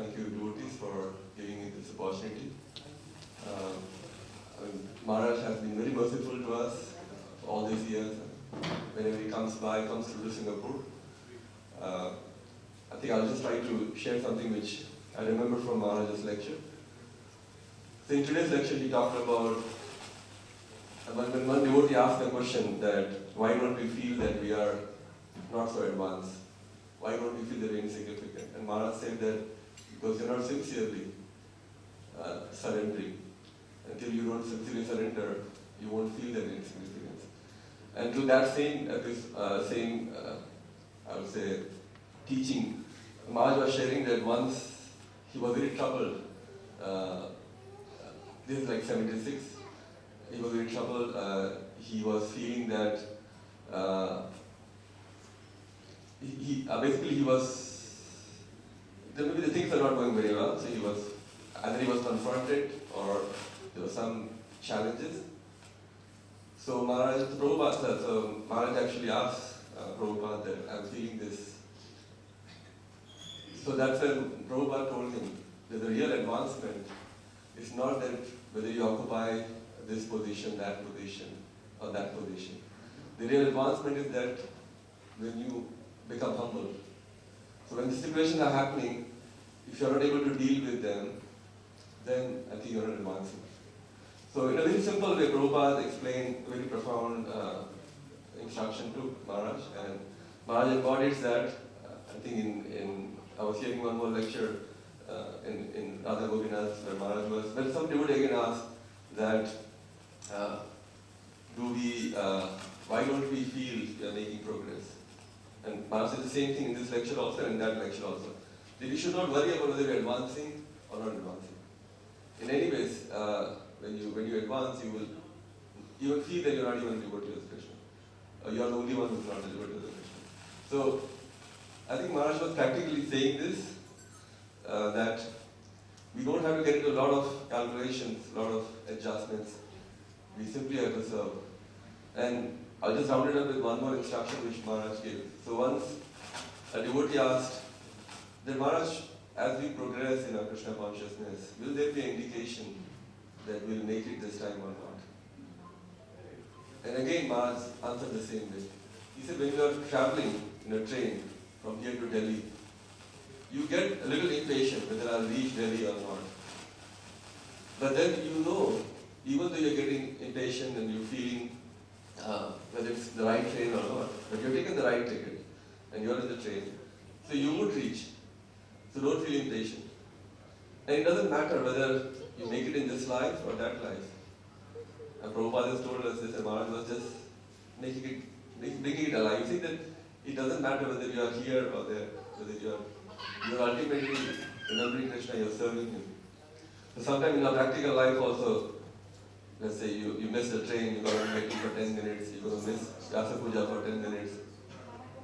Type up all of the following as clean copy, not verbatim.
Thank you, devotees, for giving me this opportunity. Maharaj has been very merciful to us all these years. Whenever he comes through to Singapore. I think I'll just try to share something which I remember from Maharaj's lecture. So in today's lecture, he talked about when one devotee asked the question that why don't we feel that we are not so advanced? Why don't we feel that we're insignificant? And Maharaj said that because you're not sincerely surrendering. Until you don't sincerely surrender, you won't feel that insignificance. And to that same I would say, teaching, Maharaj was sharing that once he was very troubled. This is like 76. He was very troubled. He was feeling that he was, maybe the things are not going very well. So either he was confronted or there were some challenges. So Maharaj actually asked Prabhupada that I'm feeling this. So that's when Prabhupada told him that the real advancement is not that whether you occupy this position, that position, or that position. The real advancement is that when you become humble. So when the situations are happening, if you're not able to deal with them, then I think you're not advancing. So in a very simple way, Prabhupada explained a very profound instruction to Maharaj, and Maharaj embodies that. I think I was hearing one more lecture in Radha Gopinath where Maharaj was, when some devotee again asked that why don't we feel we are making progress? And Maharaj said the same thing in this lecture also and in that lecture also. That we should not worry about whether we are advancing or not advancing. In any ways, when you advance, you will feel that you are not even a devotee of Krishna. You are the only one who is not a devotee of Krishna. So, I think Maharaj was practically saying this, that we don't have to get into a lot of calculations, a lot of adjustments. We simply have to serve. And I'll just round it up with one more instruction which Maharaj gave. So once a devotee asked, that Maharaj, as we progress in our Krishna consciousness, will there be an indication that we'll make it this time or not? And again, Maharaj answered the same way. He said, when you are traveling in a train from here to Delhi, you get a little impatient whether I'll reach Delhi or not. But then you know, even though you're getting impatient and you're feeling whether it's the right train or not, but you've taken the right ticket and you're in the train, so you would reach. So don't feel impatient. And it doesn't matter whether you make it in this life or that life. And Prabhupada has told us this, and Maharaj was just making it alive. You see that it doesn't matter whether you are here or there, whether you're ultimately remembering Krishna, you're serving Him. So sometimes in our practical life also, let's say you miss the train, you're going to wait for 10 minutes, you're going to miss Vyasa Puja for 10 minutes.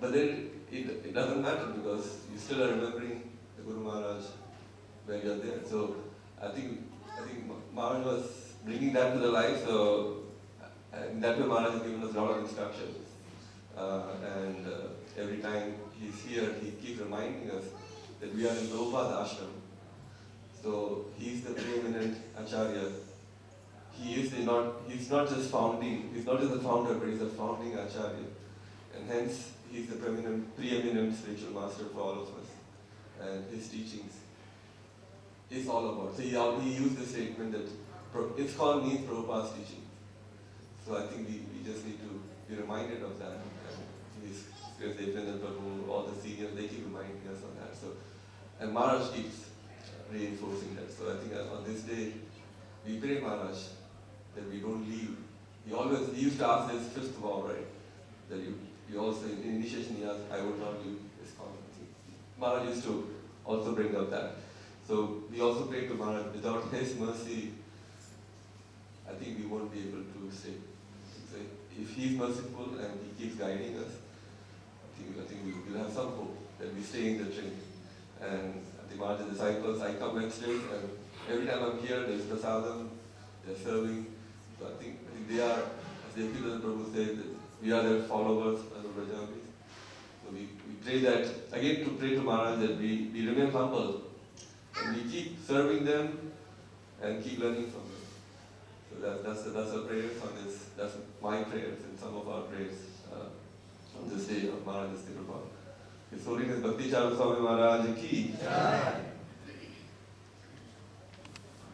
But then it doesn't matter because you still are remembering the Guru Maharaj when you're there. So I think Maharaj was bringing that to the life, so in that way Maharaj has given us a lot of instructions. And every time he's here, he keeps reminding us that we are in Prabhupada's ashram. So he's the preeminent Acharya. He's not just the founder, but he's the founding Acharya. And hence, he's the preeminent spiritual master for all of us. And his teachings is all about. So he used the statement that ISKCON means Prabhupada's teaching. So I think we just need to be reminded of that. And his Jagannath Prabhu, all the seniors, they keep reminding us of that. So, and Maharaj keeps reinforcing that. So I think on this day, we pray Maharaj that we don't leave. He used to ask this fifth vow, right? That you also, in initiation, he asked, I would not leave ISKCON. Maharaj used to also bring up that. So we also pray to Maharaj, without his mercy, I think we won't be able to stay. So if he's merciful and he keeps guiding us, I think we'll have some hope that we stay in the train. And I think Maharaj's disciples, I come Wednesdays, and every time I'm here, there's prasadam, they're serving. So I think they are, as the Prabhu said, we are their followers as a Brajamis. So we pray that, again to pray to Maharaj that we remain humble we keep serving them and keep learning from them. So that's our prayers on this. That's my prayers and some of our prayers on this day of Maharaj's Kripa. His Holiness Bakthi Charu Swami Maharaj ki.